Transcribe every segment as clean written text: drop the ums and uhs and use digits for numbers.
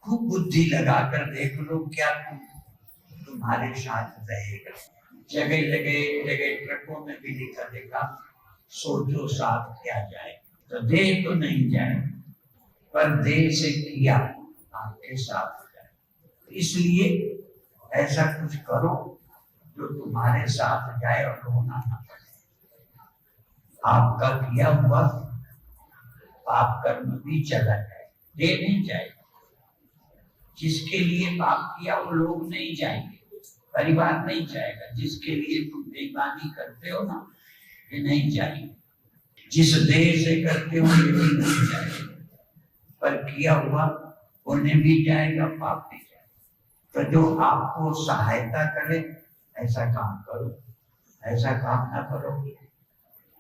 खूब बुद्धि लगाकर देख लो क्या तुम्हारे साथ रहेगा। जगह जगह जगह ट्रकों में भी लिखा देखा, सोचो साथ क्या जाए। तो देह तो नहीं जाए, पर देह से किया आपके साथ जाए। इसलिए ऐसा कुछ करो जो तुम्हारे साथ जाए और रोना ना पड़े। आपका किया हुआ पाप कर्म भी चला जाए, देह नहीं जाएगा। जिसके लिए पाप किया वो लोग नहीं जाएंगे, परिवार नहीं जाएगा। जिसके लिए तुम बेईमानी करते हो ना, ये नहीं जाएंगे। जिस देह से करते हो ये भी नहीं जाएगा, पर किया हुआ पुण्य भी जाएगा, पाप भी जाएगा। तो जो आपको सहायता करे ऐसा काम करो, ऐसा काम ना करो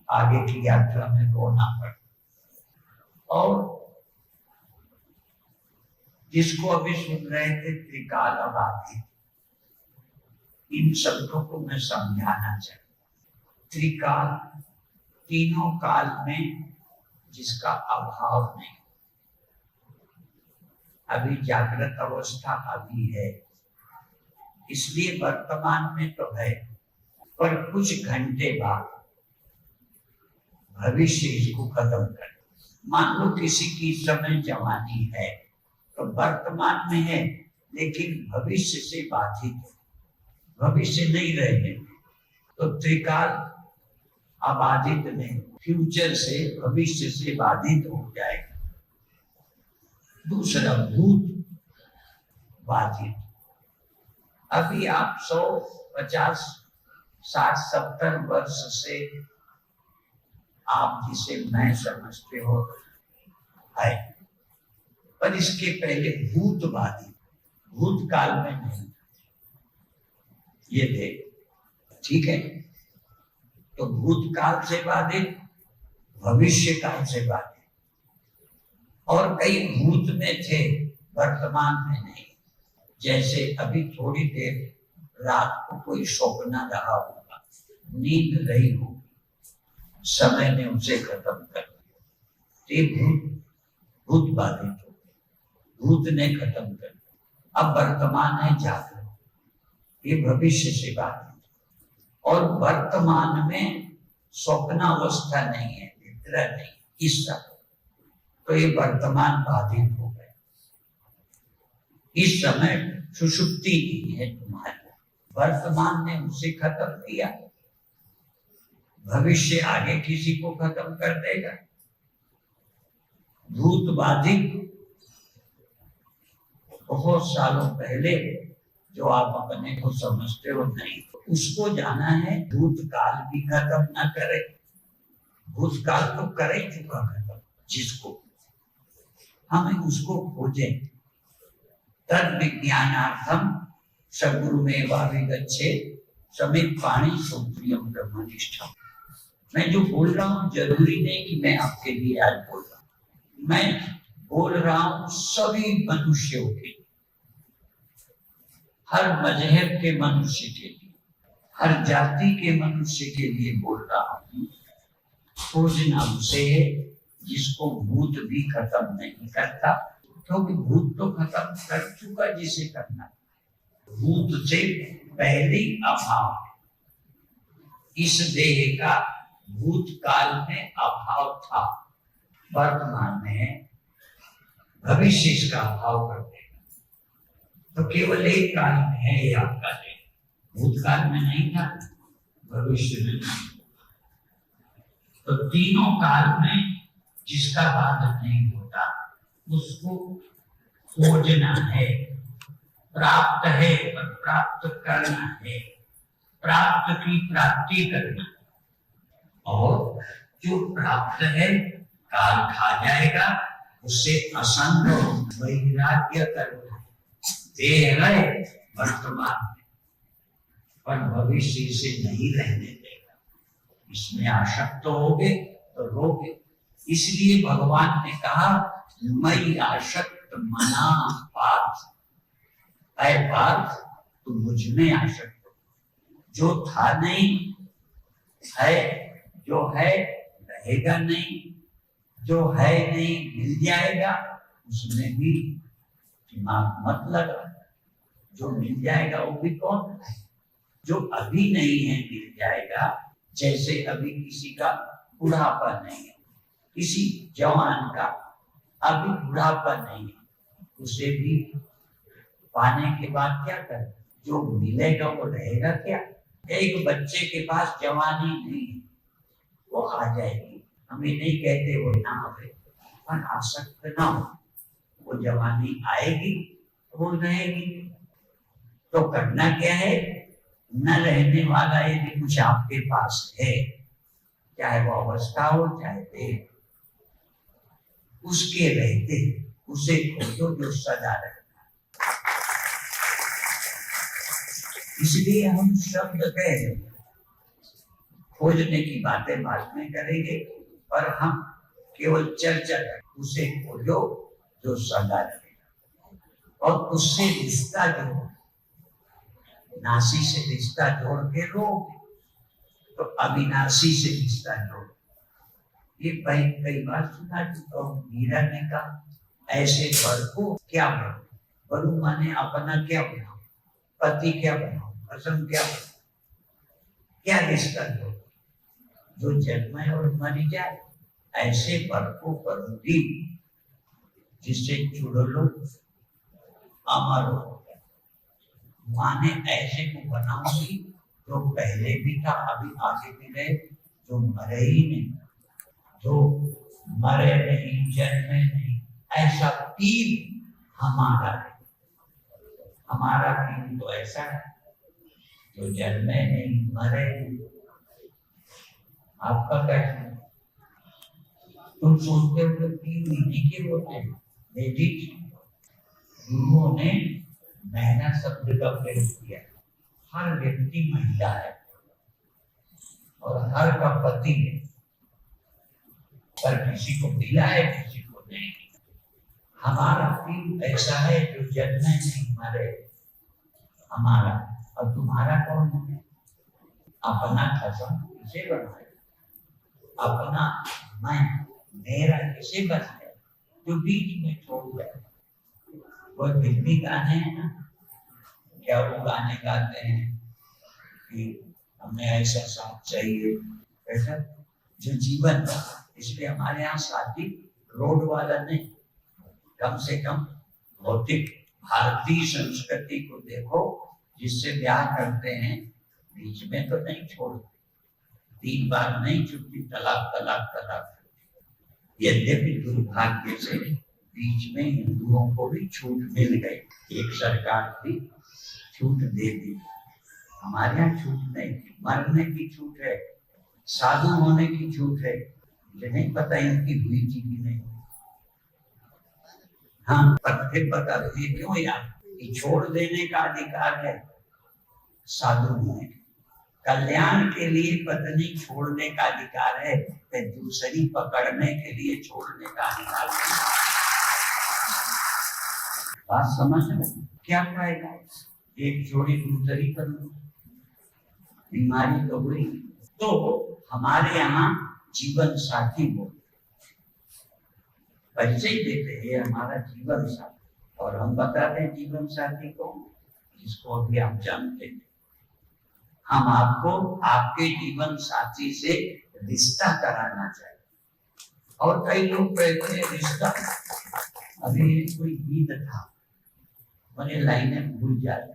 आगे की यात्रा में रोना पड़े। और जिसको अभी सुन रहे थे त्रिकाल और आदि, इन शब्दों को मैं समझाना चाहता। त्रिकाल, तीनों काल में जिसका अभाव नहीं। अभी जागृत अवस्था अभी है, इसलिए वर्तमान में तो है, पर कुछ घंटे बाद भविष्य इसको खत्म कर। मान लो किसी की समय जवानी है तो वर्तमान में है, लेकिन भविष्य से बाधित है, भविष्य नहीं रहेंगे। तो त्रिकाल अबाधित नहीं, फ्यूचर से भविष्य से बाधित हो जाएगा। दूसरा भूत बाधित। अभी आप 100, 50, 60, 70 वर्ष से आप जिसे मैं समझते हो है, पर इसके पहले भूत बाधित, भूतकाल में नहीं। ये देख, ठीक है। तो भूतकाल से बाधित, भविष्य काल से बाधित। और कई भूत में थे, वर्तमान में नहीं। जैसे अभी थोड़ी देर रात को कोई स्वप्न रहा होगा, नींद रही होगी, समय ने उसे खत्म कर दिया, भूत बाधित हो गए, भूत ने खत्म कर दिया। अब वर्तमान है जागृत, ये भविष्य से बाधित। और वर्तमान में स्वप्नावस्था नहीं है, निद्रा नहीं, इस समय तो ये वर्तमान बाधित हो गए। इस समय सुषुप्ति नहीं है तुम्हारी, वर्तमान ने उसे खत्म किया, भविष्य आगे किसी को खत्म कर देगा। भूत बाधित बहुत सालों पहले, जो आप अपने को समझते हो नहीं, उसको जाना है। भूतकाल भी खत्म ना करे, भूतकाल तो करे चुका खत्म, जिसको हमें उसको खोजें। तद विज्ञानार्थम सगुरुमेवाभिगच्छे समित पाणी सुप्रियम ब्रह्मनिष्ठा। मैं जो बोल रहा हूँ जरूरी नहीं कि मैं आपके लिए आज बोल रहा हूँ, मैं बोल रहा हूँ सभी मनुष्यों के, हर मजहब के मनुष्य के लिए, हर जाति के मनुष्य के लिए बोल रहा हूँ। खोजना उसे है जिसको भूत भी खत्म नहीं करता, क्योंकि भूत तो खत्म कर चुका जिसे करना। भूत से पहले अभाव है, इस देह का भूतकाल में अभाव था, वर्तमान में है, भविष्य इसका अभाव कर देगा। तो केवल एक काल में है ये आपका देह, भूतकाल में नहीं था, भविष्य में नहीं। तो तीनों काल में जिसका बाधक नहीं होता उसको खोजना है। प्राप्त है पर प्राप्त करना है, प्राप्त की प्राप्ति करना। और जो प्राप्त है काल खा जाएगा, उससे असंग वैराग्य करना है। देह है वर्तमान में, पर भविष्य से नहीं रहने देगा। इसमें आसक्त होगे तो रोगे। इसलिए भगवान ने कहा मई आसक्त मना पार्थ, ऐ पार्थ तुम मुझ में आसक्त हो। जो था नहीं है, जो है रहेगा नहीं, जो है नहीं मिल जाएगा, उसमें भी दिमाग मत लगा। जो मिल जाएगा वो भी कौन है? जो अभी नहीं है मिल जाएगा। जैसे अभी किसी का बुढ़ापा नहीं है, किसी जवान का अभी बुढ़ापा नहीं है, उसे भी पाने के बाद क्या करें? जो मिलेगा वो रहेगा क्या? एक बच्चे के पास जवानी नहीं है, वो आ जाएगी। हम ये नहीं कहते वो ना आवे, पर आसक्त ना हो, वो जवानी आएगी, वो रहेगी। तो करना क्या है? न रहने वाला यदि कुछ आपके पास है, चाहे वो अवस्था हो चाहे देह, उसके रहते उसे खोजो जो सदा रहता। इसलिए हम शब्द कह रहे हैं, खोजने की बातें बाद में करेंगे, पर हम केवल चर्चा करें। उसे खोजो जो सदा रहेगा, और उससे रिश्ता जोड़ो। नासी से रिश्ता जोड़ के लो तो अविनाशी से रिश्ता जोड़ो। ये कई बार सुना चुका हूँ। मीरा ने कहा, ऐसे वर को क्या बनो? बनू माने अपना क्या बनाओ, पति क्या बनाओ, पसंद क्या बनाओ, क्या रिश्ता जोड़ो जो जन्मे और मर जाए। ऐसे वर को करूंगी जिससे जुड़ लो, अमर हो। माने ऐसे को बनाऊंगी जो पहले भी था, अभी आगे भी रहे, जो मरे ही नहीं, जो मरे नहीं, जन्मे नहीं, ऐसा पीर हमारा है। हमारा पीर तो ऐसा है जो जन्मे नहीं, मरे नहीं। आपका कैसा? तुम सोचते हो कि पीर इन्हीं के होते हैं? लेडीज, गुरुओं ने महिला शब्द का प्रयोग किया। हर व्यक्ति महिला है और हर का पति है, पर किसी को मिला है किसी को नहीं। हमारा पीर ऐसा है जो जन्मे नहीं, मरे। हमारा और तुम्हारा कौन है? अपना खसम किसे बनाए? अपना मैं, मेरा किसे बनाए? जो बीच में छोड़ जाए। वो फिल्मी गाने हैं ना, क्या वो गाने गाते हैं कि हमें ऐसा साथ चाहिए, ऐसा जो जीवन का। इसलिए हमारे यहाँ शादी रोड वाला नहीं, कम से कम भौतिक भारतीय संस्कृति को देखो, जिससे ब्याह करते हैं बीच में तो नहीं छोड़ते, 3 बार नहीं छुट्टी, तलाक तलाक तलाक। यद्यपि दुर्भाग्य से बीच में हिंदुओं को भी छूट मिल गई, एक सरकार थी छूट दे दी। हमारे यहाँ छूट नहीं, मरने की छूट है, साधु होने की छूट है। मुझे नहीं पता इनकी हुई थी कि नहीं। हाँ, पर फिर बता दो ये क्यों यार, कि छोड़ देने का अधिकार है साधु होने, कल्याण के लिए पत्नी छोड़ने का अधिकार है, तो दूसरी पकड़ने के लिए छोड़ने का अधिकार है। बात समझ में क्या पाएगा? एक जोड़ी दूसरी कर लो, बीमारी तो हुई। तो हमारे यहाँ जीवन साथी हो, परिचय देते हैं हमारा जीवन साथी, और हम बताते हैं जीवन साथी को, जिसको अभी आप जानते हैं। हम आपको आपके जीवन साथी से रिश्ता कराना चाहिए। और कई लोग कहते हैं रिश्ता, अभी कोई गीत था, मैंने लाइनें भूल जाती,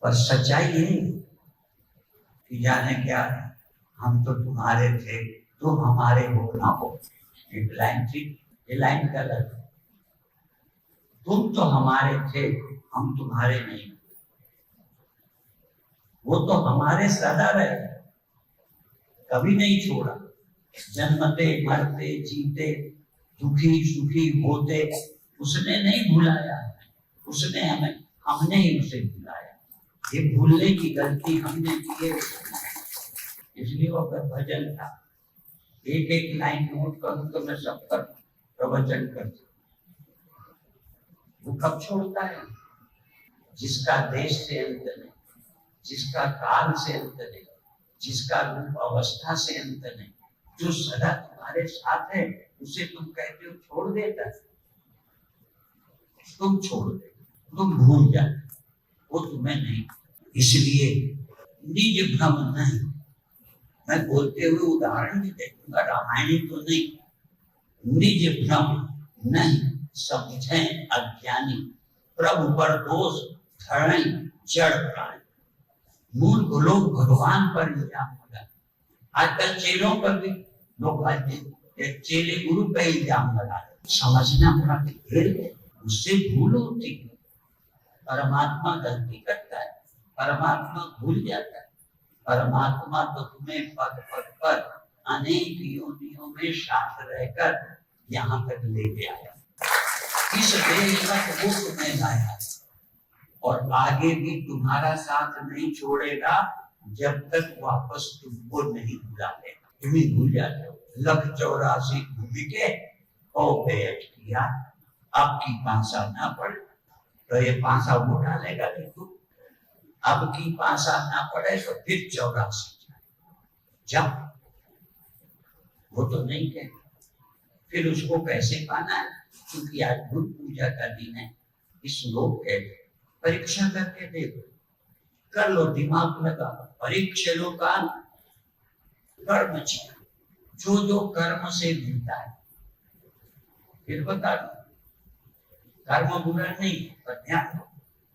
पर सच्चाई है कि जाने क्या, हम तो तुम्हारे थे, तुम हमारे हो ना हो। एक लाइन थी, ये लाइन गलत है। तुम तो हमारे थे, हम तुम्हारे नहीं। वो तो हमारे सदा रहे, कभी नहीं छोड़ा। जन्मते मरते जीते दुखी सुखी होते उसने नहीं भुलाया, उसने हमें, हमने ही उसे भुलाया। ये भूलने की गलती हमने की है, इसलिए वो भजन था। एक एक लाइन नोट करूं तो मैं सब पर प्रवचन कर। वो कब छोड़ता है? जिसका देश से अंत नहीं, जिसका काल से अंत नहीं, जिसका रूप अवस्था से अंत नहीं, जो सदा तुम्हारे साथ है, उसे तुम कहते हो छोड़ देता, तुम छोड़ दे, तुम भूल जाते, वो तुम्हें नहीं। इसलिए निज भ्रम नहीं, मैं बोलते हुए उदाहरण भी देखूंगा, रामायणी तो नहीं। निज भ्रम नहीं समझे अज्ञानी, प्रभु पर दोष धरणी जड़ प्राणी। मूर्ख लोग भगवान पर इल्जाम लगा, आजकल चेलों पर भी लोग चेले गुरु पे इल्जाम लगा, समझना बड़ा खेल है, उससे भूल होती है। परमात्मा गलती करता है, परमात्मा भूल जाता है। परमात्मा तो तुम्हें पद पद पर अनेक योनियों में साथ रहकर यहाँ तक ले आया, इस देश तक वो तुम्हें लाया, और आगे भी तुम्हारा साथ नहीं छोड़ेगा जब तक वापस तुमको नहीं बुला लेगा। तुम ही भूल जाते हो। 184 भूमि के बेच किया, अब की पासा ना पड़े तो ये पासा वो डालेगा कि तुम, अब की पासा ना पड़े तो फिर 84 जब वो तो नहीं कहे। फिर उसको कैसे पाना है? क्योंकि आज गुरु पूजा का दिन है, इस लोग के परीक्षा करके देखो, कर लो, दिमाग लगा, परीक्षा लो का कर्म चाहिए, जो जो कर्म से मिलता है। फिर बता दो, कर्म बुरा नहीं, पर ध्यान दो,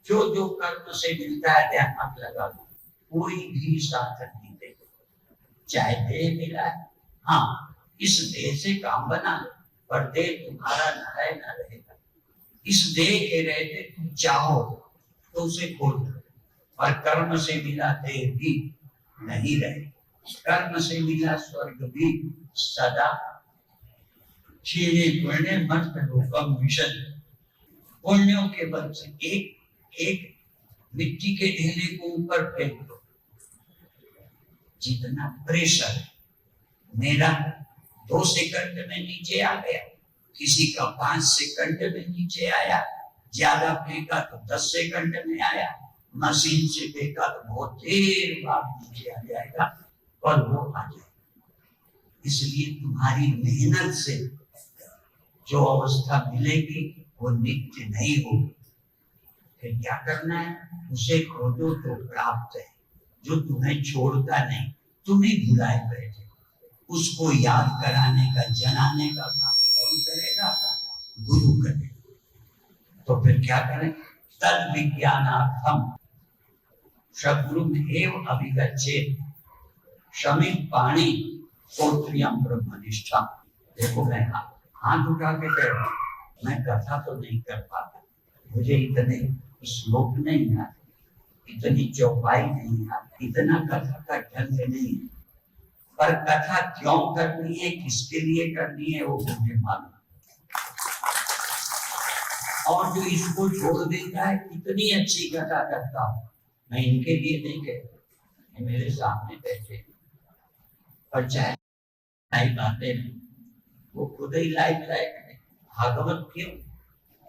जो जो कर्म से मिलता है ध्यान मत लगा दो, कोई भी साधन नहीं देगा। चाहे देह मिला है, हाँ इस देह से काम बना लो, पर देह तुम्हारा न है न रहेगा। इस देह के रहते तुम चाहो तो उसे खोल दो, और कर्म से मिला देह भी नहीं रहे, कर्म से मिला स्वर्ग भी सदा क्षीणे पुण्य मत लोकम विशद। पुण्यों के बल से एक एक मिट्टी के ढेले को ऊपर फेंक दो, जितना प्रेशर मेरा 2 सेकंड में नीचे आ गया, किसी का 5 सेकंड में नीचे आया, ज्यादा फेंका तो 10 सेकंड में आया, मशीन से फेंका तो बहुत देर बाद नीचे आ जाएगा, और वो आ जाएगा। इसलिए तुम्हारी मेहनत से जो अवस्था मिलेगी वो नित्य नहीं होगी। फिर क्या करना है? उसे खोजो तो प्राप्त है, जो तुम्हें छोड़ता नहीं, तुम ही भुलाए बैठे। उसको याद कराने का, जनाने का काम कौन करेगा? गुरु करेगा। तो फिर क्या करें? तद विज्ञानार्थम शब्रुम एव अभिगच्छेत् शमित पाणी श्रोत्रियम ब्रह्मनिष्ठा। देखो मैं हाथ उठा के कह रहा हूं, मैं कथा तो नहीं कर पाता, मुझे इतने श्लोक नहीं आते, इतनी चौपाई नहीं आती, इतना कथा का ढंग नहीं है, पर कथा क्यों करनी है, किसके लिए करनी है, वो मुझे मालूम। और जो इसको छोड़ देता है, कितनी अच्छी कथा करता हूं, मैं इनके लिए नहीं कहता, मेरे सामने बैठे, पर चाहे बातें नहीं, वो खुद ही लाइफ लाइक। भागवत क्यों,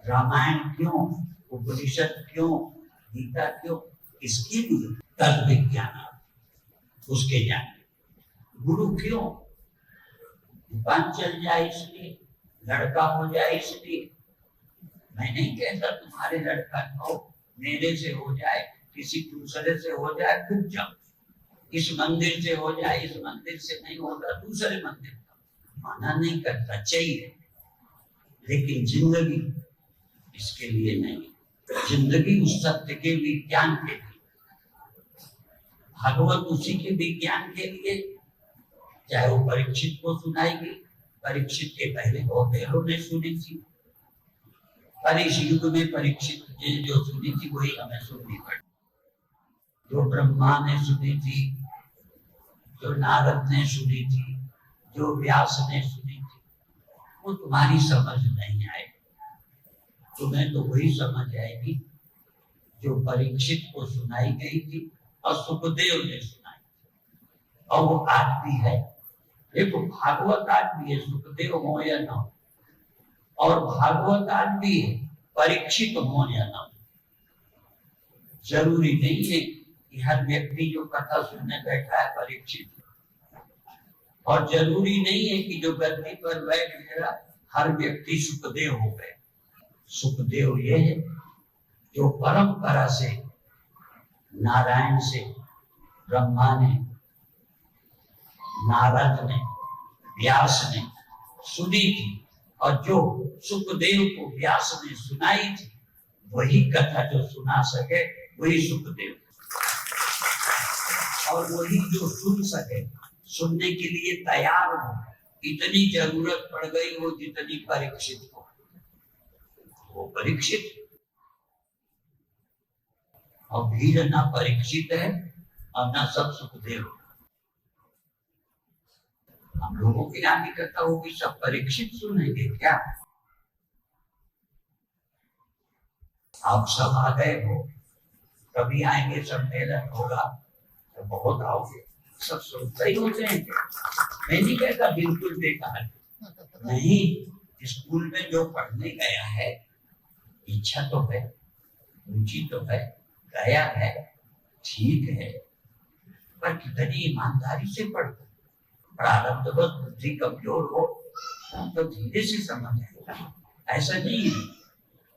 रामायण क्यों, उपनिषद क्यों, गीता क्यों, इसके लिए तद विज्ञान, उसके ज्ञान। गुरु क्यों? दुकान चल जाए इसलिए, लड़का हो जाए इसलिए। मैं नहीं कहता तुम्हारे लड़का हो, मेरे से हो जाए, किसी दूसरे से हो जाए, डूब जाओ, इस मंदिर से हो जाए, इस मंदिर से नहीं होगा, दूसरे मंदिर का माना नहीं करता, चाहिए, लेकिन जिंदगी इसके लिए नहीं, जिंदगी उस सत्य के विज्ञान के लिए, भागवत उसी के विज्ञान के लिए। चाहे वो परीक्षित को सुनाई गई, परीक्षित के पहले बहुतेरों ने सुनी थी, पर इस युग में परीक्षित ने जो सुनी थी वही हमें सुननी पड़ी। जो ब्रह्मा ने सुनी थी, जो नारद ने सुनी थी, जो व्यास ने सुनी थी, वो तुम्हारी समझ नहीं आएगी। तुम्हें तो वही समझ आएगी जो परीक्षित को सुनाई गई थी और सुखदेव ने सुनाई थी, और वो आज भी है। देखो भागवत आज भी है, सुखदेव हो या ना हो, और भागवत आज भी है, परीक्षित हो या ना हो। जरूरी नहीं है कि हर व्यक्ति जो कथा सुनने बैठा है परीक्षित, और जरूरी नहीं है कि जो गद्दी पर बैठ गया हर व्यक्ति सुखदेव हो गए। सुखदेव ये है जो परंपरा से नारायण से ब्रह्मा ने, नारद ने, व्यास ने सुनी थी, और जो सुखदेव को व्यास ने सुनाई थी वही कथा जो सुना सके वही सुखदेव, और वही जो सुन सके, सुनने के लिए तैयार हो, इतनी जरूरत पड़ गई हो जितनी परीक्षित को। वो परीक्षित और भीड़ ना परीक्षित है और ना सब सुखदेव। हम लोगों की यहाँ कथा होगी सब परीक्षित सुनेंगे क्या? आप सब आ गए हो, कभी आएंगे सम्मेलन होगा तो बहुत आओगे, सब सुनते ही होते हैं। मैं नहीं कहता बिल्कुल बेकार नहीं, स्कूल में जो पढ़ने गया है इच्छा तो है, रुचि तो है, गया है, ठीक है, पर कितनी ईमानदारी से पढ़ता। प्रारब्ध बस बुद्धि कमजोर हो तो धीरे से समझ आएगा। ऐसा नहीं है,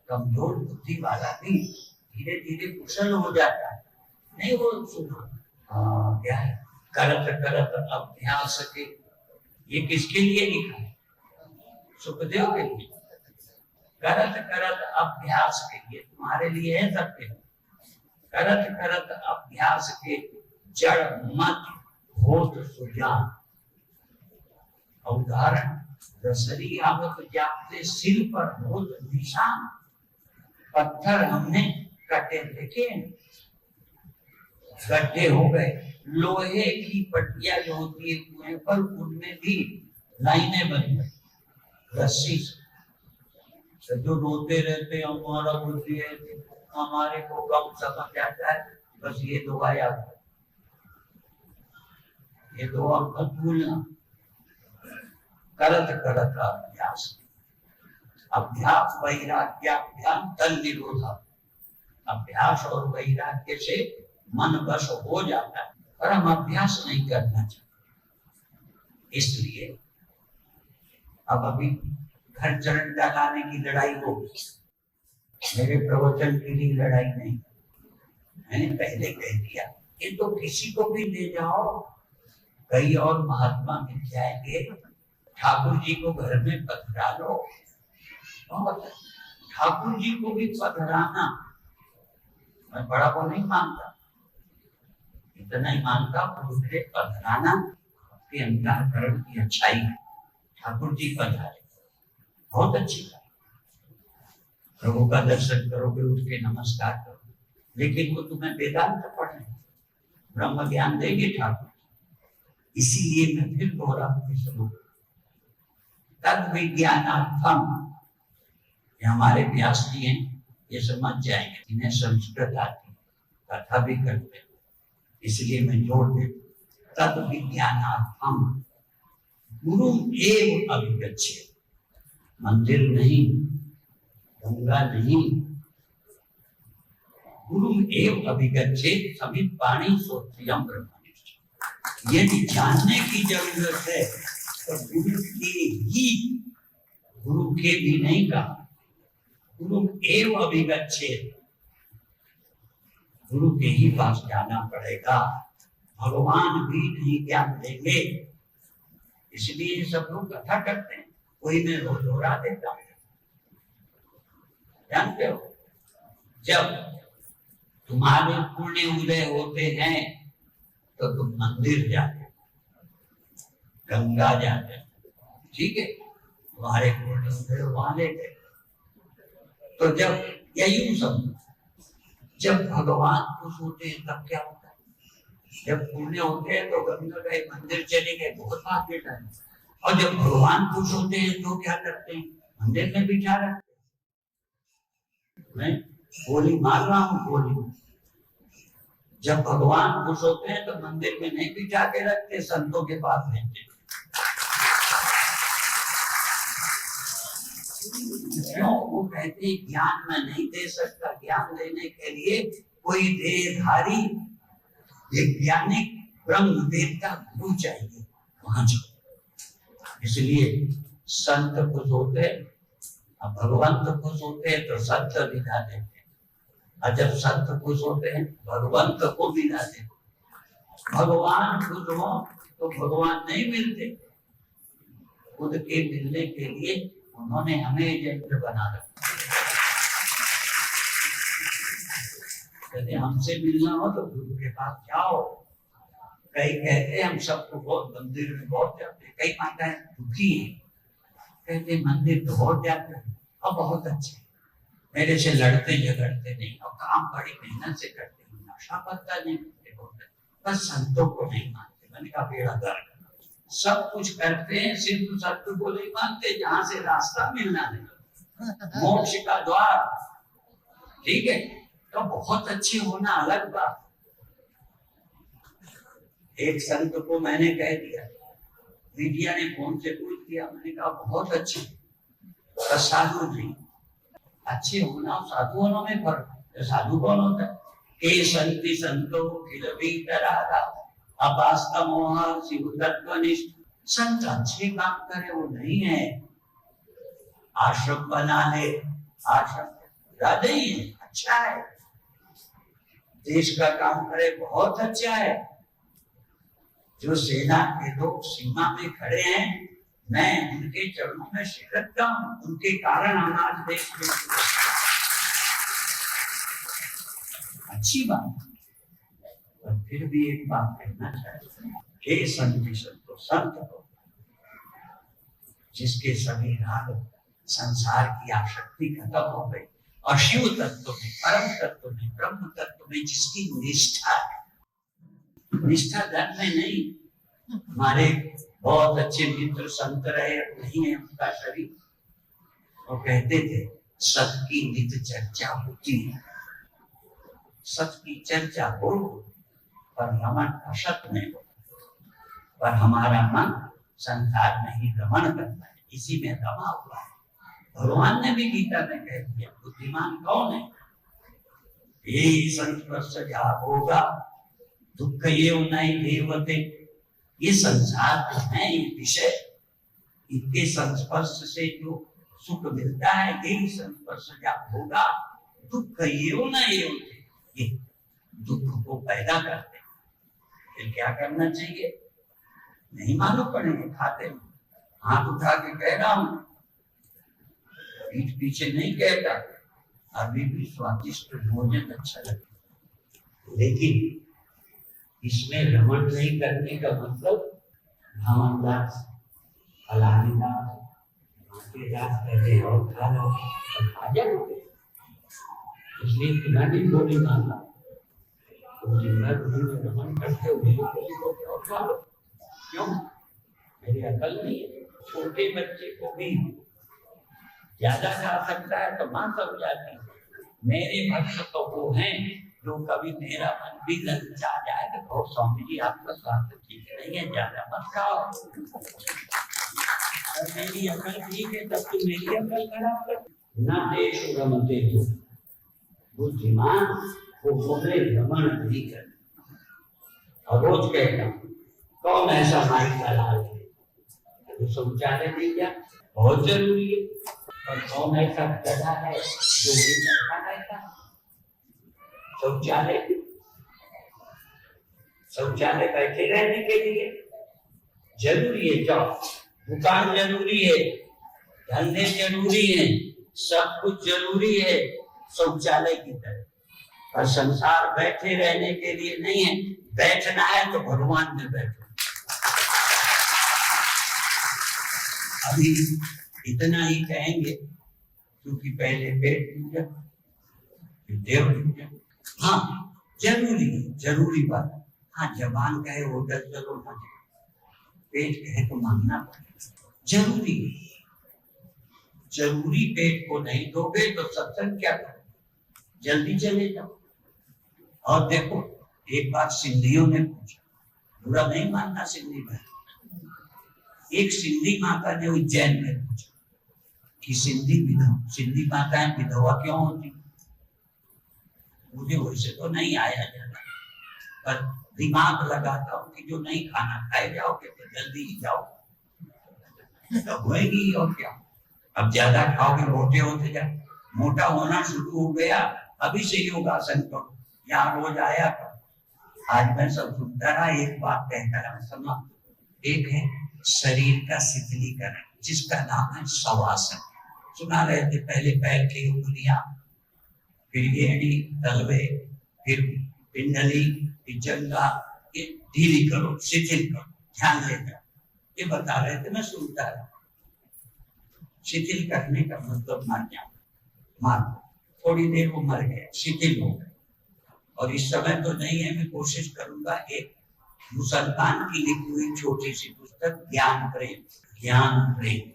कमजोर बुद्धि वाला भी धीरे धीरे कुशल हो जाता है। नहीं वो सुनो क्या है, करत करत अभ्यास के, ये किसके लिए लिखा है? सुखदेव के लिए। करत करत अभ्यास के, ये तुम्हारे लिए है सबके। करत करत अभ्यास के जड़ मत होत सुजान। उदाहरण, रसरी आवत जापते सिर पर होत निशान। पत्थर हमने कटे देखे, गड्ढे हो गए, लोहे की पट्टियां जो होती है कुएं पर, उनमें भी लाइनें बन गई रस्सी से। तो जो रोते रहते हमारा बुद्धि है, हमारे को कम समझ आता है, बस ये दुआ याद, ये दुआ मत भूलना। करत करत अभ्यास, अभ्यास वैराग्याभ्याम तन निरोधा। अभ्यास और वैराग्य से मन वश हो जाता है, पर हम अभ्यास नहीं करना चाहते। इसलिए अब अभी घर चरण लगाने की लड़ाई होगी, मेरे प्रवचन के लिए लड़ाई नहीं। मैंने पहले कह दिया कि तो किसी को भी ले जाओ, कई और महात्मा मिल जाएंगे, ठाकुर जी को घर में पधरा लो। ठाकुर जी को भी पधराना, मैं बड़ा को नहीं मानता, इतना ही मानता मुझे पधराना आपके अंतःकरण की अच्छाई है। ठाकुर जी पधारे, बहुत अच्छी बात। प्रभु का दर्शन करोगे, उठ के नमस्कार करो, लेकिन वो तुम्हें वेदांत पढ़ने, ब्रह्म ज्ञान देंगे ठाकुर। इसीलिए मैं फिर दोहरा शुरू, तद विज्ञानार्थम, हमारे व्यास जी हैं, ये समझ जाएंगे, इन्हें संस्कृत आती, कथा भी करते, इसलिए मैं जोड़ दे, तद विज्ञानार्थम गुरु एव अभिगच्छेत्। मंदिर नहीं, गंगा नहीं, गुरु एव अभिगच्छेत् समित पाणी सोत्रियम ब्रह्मनिष्ठ। यदि जानने की जरूरत है तो गुरु के ही, गुरु के भी नहीं कहा, गुरु एव अभिगच्छेत्, गुरु के ही पास जाना पड़ेगा। भगवान भी नहीं ज्ञान देंगे, इसलिए सब लोग कथा करते हैं, कोई मैं दोहरा देता हूं। जानते हो, जब तुम्हारे पुण्य उदय होते हैं तो तुम मंदिर जाते, गंगा जाते, ठीक है, तुम्हारे पुण्य उदय वहां ले गए। तो जब यही समझो, जब भगवान खुश होते हैं तब क्या होता है? जब पुण्य होते हैं तो गंगा गए, मंदिर चले गए, बहुत भाग्य है। और जब भगवान खुश होते हैं तो क्या करते हैं? मंदिर में बिठा रखते हैं। मैं गोली मार रहा हूँ, गोली। जब भगवान खुश होते हैं तो मंदिर में नहीं बिठा के रखते, संतों के पास रहते। वो कहते हैं ज्ञान मैं नहीं दे सकता, ज्ञान देने के लिए कोई देहधारी वैज्ञानिक ब्रह्मवेत्ता गुरु चाहिए वहां जाओ। इसलिए संत खुश होते, अब भगवान तो खुश होते हैं तो संत विदा देते, और जब संत खुश होते हैं भगवंत को विदा देते। भगवान खुश हो तो भगवान नहीं मिलते, खुद के मिलने के लिए उन्होंने हमें एजेंट बना रखा। यदि हमसे मिलना हो तो गुरु के पास जाओ। कई कहते हैं हम सबको बहुत मंदिर में बहुत जाते हैं, कई माताएं दुखी है, कहते मंदिर तो बहुत जाते हैं और बहुत अच्छे, मेरे से लड़ते झगड़ते नहीं और काम बड़ी मेहनत से करते हैं, नशा पत्ता नहीं करते, बस संतों को नहीं मानते। मैंने कहा बेड़ा गर्क, सब कुछ करते हैं सिर्फ सत्य को नहीं मानते, जहां से रास्ता मिलना नहीं, मोक्ष का द्वार। ठीक है, तो बहुत अच्छे होना अलग बात। एक संत को मैंने कह दिया, मीडिया ने फोन से पूछ दिया, मैंने कहा बहुत अच्छे, साधु नहीं। अच्छे होना और साधु होना में फर्क है। साधु कौन होता है? के संति संतो किलबीतरागा अपास्ता मोह शिव तत्वनिष्ठ। संत अच्छे काम करे वो नहीं है, आश्रम बना ले, आश्रम ज्यादा ही है, अच्छा है, देश का काम करे बहुत अच्छा है। जो सेना के लोग सीमा में खड़े हैं, मैं उनके चरणों में सिर रखता हूं, उनके कारण हमारे देश में अच्छी बात। पर फिर भी एक बात कहना चाहिए, हे संत संतो, संत हो जिसके सभी राग संसार की आसक्ति खत्म हो गई और शिव तत्व में, परम तत्व में, ब्रह्म तत्व में जिसकी निष्ठा है। निष्ठा धन में नहीं। हमारे बहुत अच्छे मित्र संत रहे, नहीं है उनका शरीर, वो कहते थे सत की नित्य चर्चा होती है, सत की चर्चा हो पर रमन असत में हो। पर हमारा मन संसार में ही रमन करता है, इसी में रमा हुआ है। भगवान ने भी गीता में कह दिया, बुद्धिमान कौन है? ये संस्पर्श होगा दुख ये नहीं, ये संसार जो है, ये विषय, इनके संस्पर्श से जो सुख मिलता है, यही संस्पर्श होगा दुख ये ये दुख को पैदा करते। फिर क्या करना चाहिए? नहीं मालूम पड़ेंगे, खाते हैं, हाथ उठा के कह रहा हूं, पीठ पीछे नहीं कहता, अभी भी स्वादिष्ट भोजन अच्छा लगता, लेकिन इसमें रमण नहीं करने का मतलब धामदास, फलानीदास, मातेदास कहते और खा लो, खा जाओगे। इसलिए खिलाड़ी को नहीं मानना, तो जिम्मेदार रमण करते हो खा लो। क्यों? मेरी अकल नहीं है। छोटे बच्चे को भी ज्यादा खा सकता है तो मां समझाती है। मेरे भक्त तो वो हैं जो कभी मेरा मन भी ललचा जाए तो कहो स्वामी जी आपका स्वास्थ्य ठीक नहीं है, ज्यादा मत खाओ। और मेरी अकल ठीक है तब तो मेरी अकल खराब कर ना देश रमते हो। बुद्धिमान वो बोले रमन नहीं कर। और रोज कहता हूँ, कौन ऐसा माइक का लाल है तो शौचालय नहीं गया, बहुत जरूरी है। और कौन ऐसा गधा है जो शौचालय, शौचालय बैठे रहने के लिए जरूरी है, जाओ, दुकान जरूरी है, धंधे जरूरी है, सब कुछ जरूरी है शौचालय की तरह। और संसार बैठे रहने के लिए नहीं है, बैठना है तो भगवान में बैठो। अभी इतना ही कहेंगे क्योंकि पहले पेट पूजा, फिर देव पूजा। हाँ जरूरी बात। हाँ, जबान कहे होटल चलो ना, पेट कहे तो मांगना पड़ेगा, जरूरी पेट को नहीं दोगे तो सत्संग क्या करो, जल्दी चले जाओ। और देखो, एक बार सिंधियों ने पूछा, बुरा नहीं मानना सिंधी भाई, एक सिंधी माता ने उज्जैन में पूछा कि सिंधी माताएं विधवा क्यों होती? मुझे वैसे तो नहीं आया जाता, पर दिमाग लगाता हूँ कि जो नहीं खाना खाए जाओगे तो जल्दी ही जाओ, तो होएगी और क्या। अब ज्यादा खाओगे मोटे होते जाओ, मोटा होना शुरू हो गया अभी से योगासन करो, यहाँ रोज आया करो। आज मैं सब सुनता रहा, एक बात कहता रहा समझ। एक है शरीर का शिथिलीकरण जिसका नाम है शवासन, सुना रहे थे। पहले पैर की उंगलियां, फिर एड़ी, तलवे, फिर पिंडली, फिर जंगा, ये ढीली करो, शिथिल करो, ध्यान देकर ये बता रहे थे, मैं सुनता रहा। शिथिल करने का मतलब मर जाओ, मार थोड़ी देर वो मर गए, शिथिल हो गए। और इस समय तो नहीं है, मैं कोशिश करूंगा। एक मुसलमान की लिखी हुई छोटी सी पुस्तक ज्ञान प्रेम, ज्ञान प्रेम,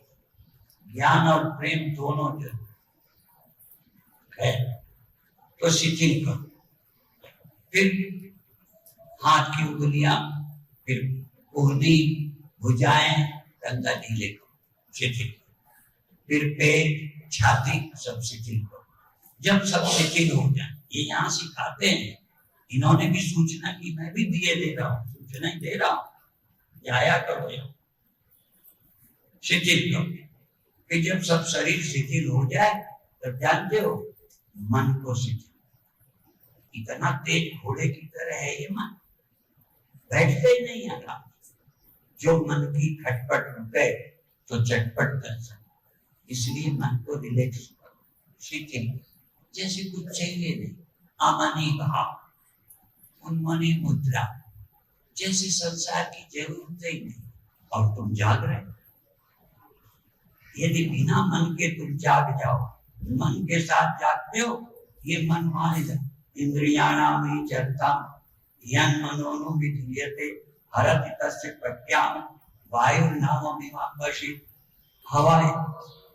ज्ञान और प्रेम दोनों जो है तो शिथिल करो। फिर हाथ की उंगलियां, फिर उंगली, भुजाएं, कंधा ढीले करो, शिथिल करो। फिर पेट, छाती सब शिथिल करो। जब सब शिथिल हो जाए, ये यहाँ सिखाते हैं, इन्होंने भी सूचना की, मैं भी दिए दे रहा हूँ, सूचना दे रहा हूँ, आया करो शिथिल करो। फिर जब सब शरीर शिथिल हो जाए तो जानते हो मन को शिथिल, इतना तेज घोड़े की तरह है ये मन, बैठते ही नहीं आराम। जो मन की खटपट रुके तो चटपट कर सकते, इसलिए मन को रिलैक्स करो, शिथिल, जैसे कुछ चाहिए नहीं, आमनी भाव, उन्मनी मुद्रा, जैसे संसार की जरूरत ही नहीं, और तुम जाग रहे हो। यदि बिना मन के तुम जाग जाओ, मन के साथ जागते हो, ये मन माने इंद्रियाणाम चरता यन मनोनु विधीयते हरति तस्य प्रज्ञान वायु नाममिवापशि। हवा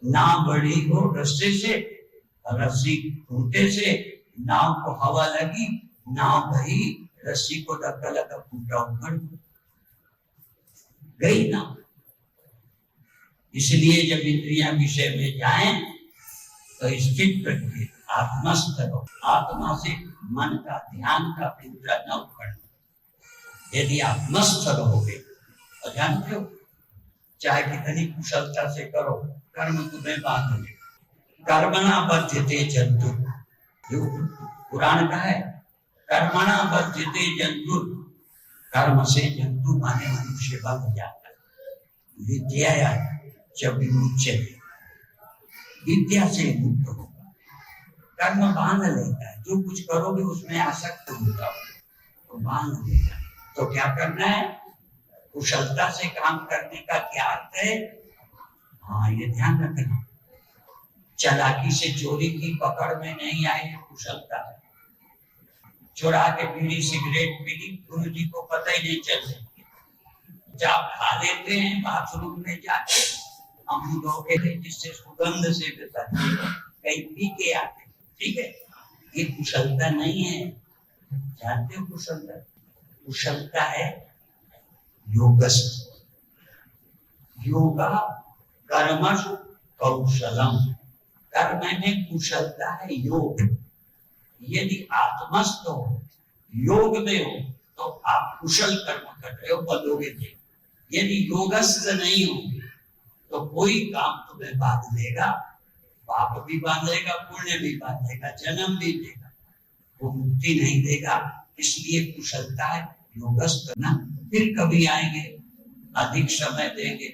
ना बढ़ी हो रस्से से, रस्सी टूटे से, नाव को हवा लगी, नाव बही, रस्सी को धक्का लगा, फूटा उमड़ गई ना। इसलिए जब इंद्रियां विषय में जाएं तो स्थित रखिए, आत्मस्थ रहो, आत्मा से मन का, ध्यान का पिंजरा न उखड़ना। यदि आप मस्त रहोगे तो जानते हो, चाहे कितनी कुशलता से करो, कर्म तुम्हें बांध ले। कर्मणा बध्यते जंतु, जो पुराण का है, कर्मणा बध्यते जंतु, कर्म से जंतु माने मनुष्य बंध जाता है। विद्या जब विमुच्य, विद्या से मुक्त होगा, कर्म बांध लेता है। जो कुछ करोगे उसमें आसक्त होता हो तो बांध लेगा। तो क्या करना है, कुशलता से काम करने का क्या अर्थ है, हाँ ये ध्यान रखना। चालाकी से चोरी की पकड़ में नहीं आई कुशलता, चुरा के बीड़ी सिगरेट पी ली, गुरु जी को पता ही नहीं चल रही। जब खा लेते हैं बाथरूम में जाके अमरूदों के, जिससे सुगंध से कहीं पी के आते, ठीक है, ये कुशलता नहीं है। जानते हो कुशलता, कुशलता है योगस्थ, योगा कर्मसु कौशलम, कर्म में कुशलता है योग। यदि आत्मस्थ हो, योग में हो, तो आप कुशल कर्म कर रहे हो, बनोगे नहीं। यदि योगस्थ नहीं होंगे तो कोई काम तुम्हें बांध लेगा, पाप भी बांध लेगा, पुण्य भी बांध लेगा, जन्म भी देगा, वो मुक्ति नहीं देगा। इसलिए कुशलता है योगस्थ ना। फिर कभी आएंगे, अधिक समय देंगे,